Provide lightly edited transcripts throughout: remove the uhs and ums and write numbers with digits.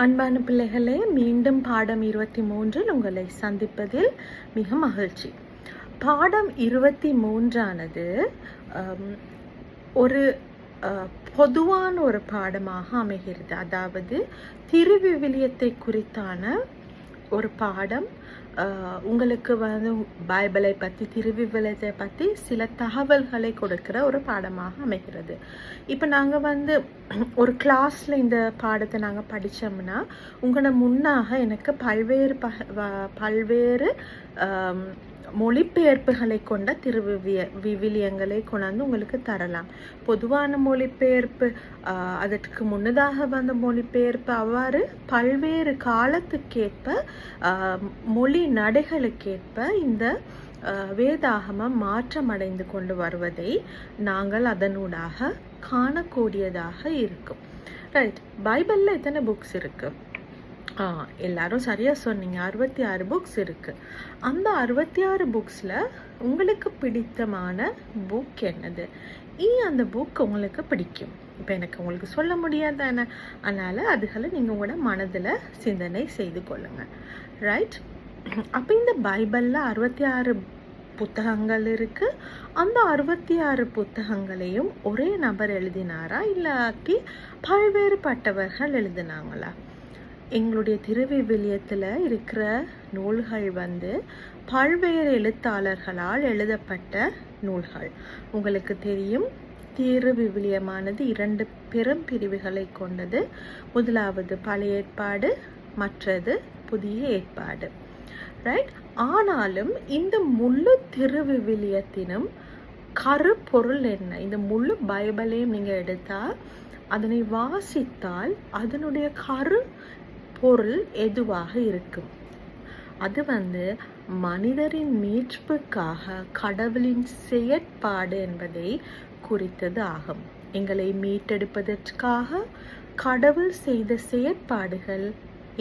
அன்பான பிள்ளைகளே, மீண்டும் பாடம் 23 உங்களை சந்திப்பதில் மிக மகிழ்ச்சி. பாடம் 23 ஒரு பொதுவான ஒரு பாடமாக அமைகிறது. அதாவது திருவிவிலியத்தை குறித்தான ஒரு பாடம். உங்களுக்கு பைபிளை பற்றி, திருவிவிலியத்தை பற்றி சில தகவல்களை கொடுக்கிற ஒரு பாடமாக அமைகிறது. இப்போ நாங்கள் ஒரு கிளாஸில் இந்த பாடத்தை நாங்கள் படித்தோம்னா, உங்களை முன்னாக எனக்கு பல்வேறு மொழிபெயர்ப்புகளை கொண்ட விவிலியங்களை கொண்டாந்து உங்களுக்கு தரலாம். பொதுவான மொழிபெயர்ப்பு, அதற்கு முன்னதாக வந்த மொழிபெயர்ப்பு, அவ்வாறு பல்வேறு காலத்துக்கேற்ப மொழி நடைகளுக்கேற்ப இந்த வேதாகமம் மாற்றமடைந்து கொண்டு வருவதை நாங்கள் அதனூடாக காணக்கூடியதாக இருக்கும். ரைட், பைபிளில் எத்தனை புக்ஸ் இருக்குது? எல்லாரும் சரியாக சொன்னீங்க, 66 புக்ஸ் இருக்குது. அந்த 66 புக்ஸில் உங்களுக்கு பிடித்தமான புக் என்னது? அந்த புக் உங்களுக்கு பிடிக்கும். இப்போ எனக்கு உங்களுக்கு சொல்ல முடியாதானே, அதனால் அதுகளை நீங்கள் உங்களோட மனதில் சிந்தனை செய்து கொள்ளுங்கள். ரைட், அப்போ இந்த பைபிளில் 66 புத்தகங்கள் இருக்குது. அந்த 66 புத்தகங்களையும் ஒரே நபர் எழுதினாரா, இல்லாட்டி பல்வேறுபட்டவர்கள் எழுதினாங்களா? எங்களுடைய திருவிவிலியத்தில் இருக்கிற நூல்கள் பல்வேறு எழுத்தாளர்களால் எழுதப்பட்ட நூல்கள். உங்களுக்கு தெரியும், திருவிவிலியமானது 2 பெரும் பிரிவுகளை கொண்டது. முதலாவது பழைய ஏற்பாடு, மற்றது புதிய ஏற்பாடு. ரைட், ஆனாலும் இந்த முழு திருவிவிலியத்தினும் கருப்பொருள் என்ன? இந்த முழு பைபிளையும் நீங்கள் எடுத்தால், அதனை வாசித்தால் அதனுடைய பொருள் எதுவாக இருக்கும்? அது மனிதரின் மீட்புக்காக கடவுளின் செயற்பாடு என்பதை குறித்தது ஆகும். எங்களை மீட்டெடுப்பதற்காக கடவுள் செய்த செயற்பாடுகள்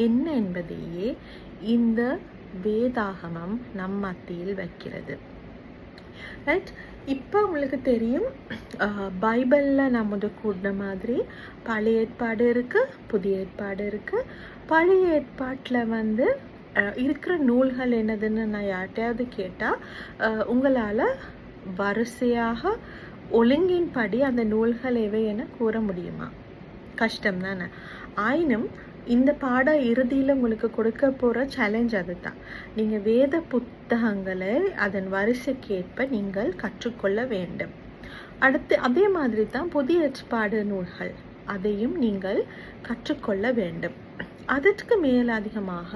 என்ன என்பதையே இந்த வேதாகமம் நம் மத்தியில் வைக்கிறது. ரைட், இப்போ உங்களுக்கு தெரியும், பைபிளில் நம்ம கூடின மாதிரி பழைய ஏற்பாடு இருக்குது, புதிய ஏற்பாடு இருக்குது. பழைய ஏற்பாட்டில் இருக்கிற நூல்கள் என்னதுன்னு நான் யார்கிட்டையாவது கேட்டால், உங்களால் வரிசையாக ஒழுங்கின்படி அந்த நூல்கள் எவை என கூற முடியுமா? கஷ்டம் தானே. ஆயினும் இந்த பாட இறுதியில் உங்களுக்கு கொடுக்க போகிற சேலஞ்ச் அதுதான். நீங்கள் வேத புத்தகங்களை அதன் வரிசைக்கேற்ப நீங்கள் கற்றுக்கொள்ள வேண்டும். அடுத்து அதே மாதிரி தான் புதிய ஏற்பாடு நூல்கள், அதையும் நீங்கள் கற்றுக்கொள்ள வேண்டும். அதற்கு மேலதிகமாக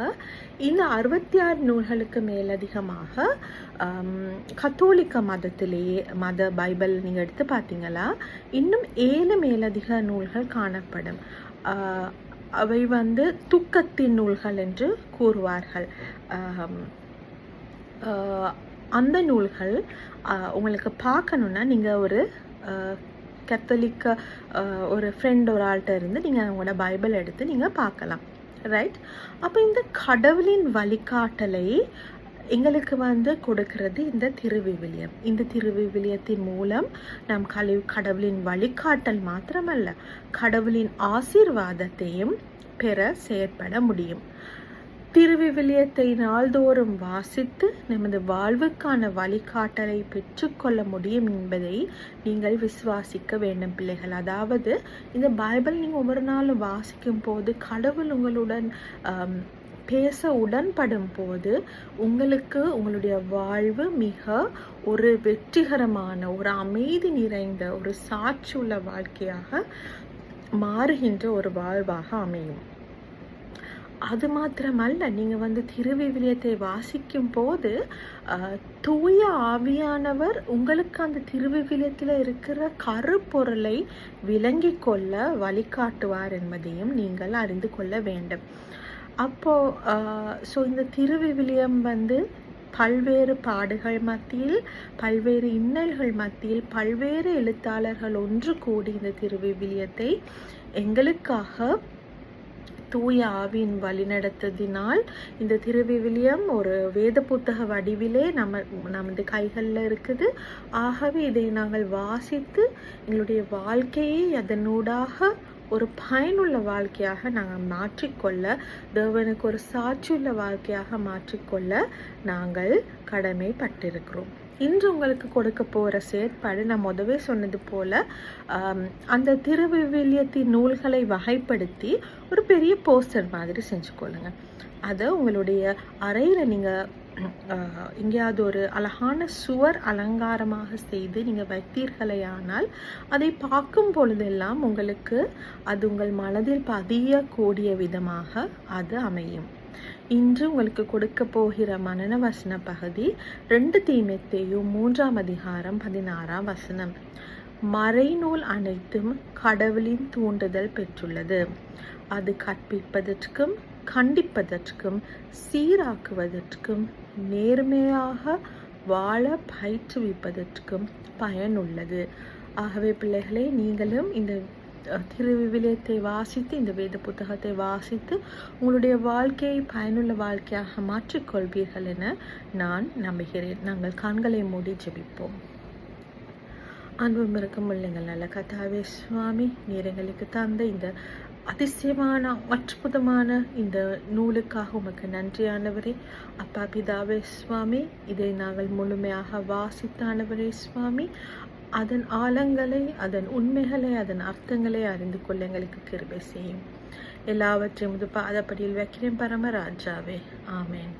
இந்த 66 நூல்களுக்கு மேலதிகமாக கத்தோலிக்க மத பைபிள் நீங்கள் எடுத்து பார்த்தீங்களா, இன்னும் 7 மேலதிக நூல்கள் காணப்படும். அவை தூக்கத்தின் நூல்கள் என்று கூறுவார்கள். அந்த நூல்கள் உங்களுக்கு பார்க்கணுன்னா நீங்கள் ஒரு கத்தோலிக்க ஒரு ஃப்ரெண்ட் ஒரு ஆள்கிட்ட இருந்து நீங்கள் அவங்களோட பைபிள் எடுத்து நீங்கள் பார்க்கலாம். ரைட், அப்போ இந்த கடவுளின் வழிகாட்டலை எங்களுக்கு கொடுக்கிறது இந்த திருவிவிலியம். இந்த திருவிவிலியத்தின் மூலம் நாம் கடவுளின் வழிகாட்டல் மாத்திரமல்ல, கடவுளின் ஆசீர்வாதத்தையும் பெற செயற்பட முடியும். திருவிவிலியத்தை நாள்தோறும் வாசித்து நமது வாழ்வுக்கான வழிகாட்டலை பெற்றுக்கொள்ள முடியும் என்பதை நீங்கள் விசுவாசிக்க வேண்டும் பிள்ளைகள். அதாவது இந்த பைபிள் நீங்கள் ஒவ்வொரு நாளும் வாசிக்கும் போது, கடவுள் உங்களுடன் பேச உடன்படும் போது, உங்களுக்கு உங்களுடைய வாழ்வு மிக ஒரு வெற்றிகரமான, ஒரு அமைதி நிறைந்த, ஒரு சாட்சியுள்ள வாழ்க்கையாக மாறுகின்ற ஒரு வாழ்வாக அமையும். அது மாத்திரமல்ல, நீங்கள் திருவிவிலியத்தை வாசிக்கும் போது தூய ஆவியானவர் உங்களுக்கு அந்த திருவிவிலியத்தில் இருக்கிற கருப்பொருளை விளங்கி கொள்ள வழிகாட்டுவார் என்பதையும் நீங்கள் அறிந்து கொள்ள வேண்டும். அப்போது இந்த திருவிவிலியம் பல்வேறு பாடுகள் மத்தியில், பல்வேறு இன்னல்கள் மத்தியில், பல்வேறு எழுத்தாளர்கள் ஒன்று கூடி இந்த திருவிவிலியத்தை எங்களுக்காக தூய ஆவியின் வழிநடத்ததினால் இந்த திருவிவிலியம் ஒரு வேத புத்தக வடிவிலே நமது கைகளில் இருக்குது. ஆகவே இதை நாங்கள் வாசித்து எங்களுடைய வாழ்க்கையை அதனூடாக ஒரு பயனுள்ள வாழ்க்கையாக நாங்கள் மாற்றிக்கொள்ள, தேவனுக்கு ஒரு சாட்சியுள்ள வாழ்க்கையாக மாற்றிக்கொள்ள நாங்கள் கடமைப்பட்டிருக்கிறோம். இன்று உங்களுக்கு கொடுக்க போகிற செயற்பாடு, நான் முதவே சொன்னது போல், அந்த திருவிவிலியத்தின் நூல்களை வகைப்படுத்தி ஒரு பெரிய போஸ்டர் மாதிரி செஞ்சுக்கொள்ளுங்க. அதை உங்களுடைய அறையில் நீங்கள் எங்கேயாவது ஒரு அழகான சுவர் அலங்காரமாக செய்து நீங்கள் வைத்தீர்களே ஆனால், அதை பார்க்கும் பொழுதெல்லாம் உங்களுக்கு அது உங்கள் மனதில் பதியக்கூடிய விதமாக அது அமையும். இன்று உங்களுக்கு கொடுக்க போகிற மனன வசன பகுதி 2 தீமோத்தேயு 3ஆம் அதிகாரம் 16ஆம் வசனம். மறைநூல் அனைத்தும் கடவுளின் தூண்டுதல் பெற்றுள்ளது. அது கற்பிப்பதற்கும் கண்டிப்பதற்கும் சீராக்குவதற்கும் நேர்மையாக வாழ பயிற்றுவிப்பதற்கும் பயனுள்ளது. ஆகவே பிள்ளைகளே, நீங்களும் இந்த திருவிவிலியத்தை வாசித்து, இந்த வேத புத்தகத்தை வாசித்து உங்களுடைய வாழ்க்கையை பயனுள்ள வாழ்க்கையாக மாற்றிக்கொள்வீர்கள் என நான் நம்புகிறேன். நாங்கள் கண்களை மூடி ஜெபிப்போம். அன்பும் இரக்கமுள்ள எங்கள் நல்ல கர்த்தாவே சுவாமி, நீர் எங்களுக்கு தந்த இந்த அதிசயமான அற்புதமான இந்த நூலுக்காக உமக்கு நன்றியானவரே. அப்பா பிதாவே சுவாமி, இதை நாங்கள் முழுமையாக வாசித்தானவரே சுவாமி, அதன் ஆழங்களை, அதன் உண்மைகளை, அதன் அர்த்தங்களை அறிந்து கொள்ள எங்களுக்கு கிருபை செய்யும். எல்லாவற்றையும் பாதப்படியில் வைக்கிறேன் பரமராஜாவே. ஆமேன்.